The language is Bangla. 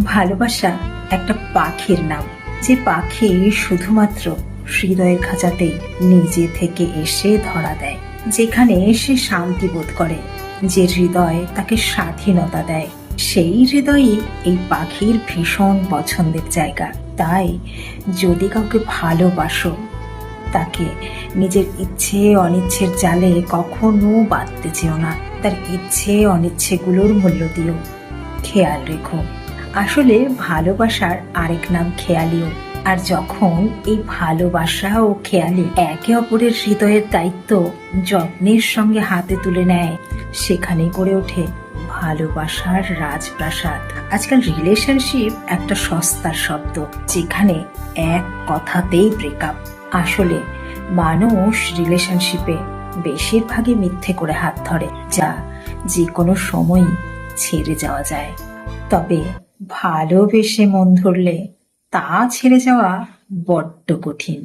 ভালোবাসা একটা পাখির নাম, যে পাখি শুধুমাত্র হৃদয়ের খাঁচাতেই নিজে থেকে এসে ধরা দেয়, যেখানে সে শান্তি বোধ করে, যে হৃদয় তাকে স্বাধীনতা দেয়, সেই হৃদয়ই এই পাখির ভীষণ পছন্দের জায়গা। তাই যদি কাউকে ভালোবাসো, তাকে নিজের ইচ্ছে অনিচ্ছের জালে কখনো বাঁধতে চেও না। তার ইচ্ছে অনিচ্ছেগুলোর মূল্য দিও, খেয়াল রেখো। আসলে ভালোবাসার আরেক নাম খেয়ালিও। আর যখন এই ভালোবাসা ও খেয়ালি একে অপরের হৃদয়ের দায়িত্ব যত্নের সঙ্গে হাতে তুলে নেয়, সেখানে গড়ে ওঠে ভালোবাসার রাজপ্রাসাদ। আজকাল রিলেশনশিপ একটা সস্তার শব্দ, যেখানে এক কথাতেই ব্রেকআপ। আসলে মানুষ রিলেশনশিপে বেশিরভাগই মিথ্যে করে হাত ধরে, যা যে কোনো সময়ই ছেড়ে যাওয়া যায়। তবে ভালোবেসে মন ধরলে তা ছেড়ে যাওয়া বড্ড কঠিন।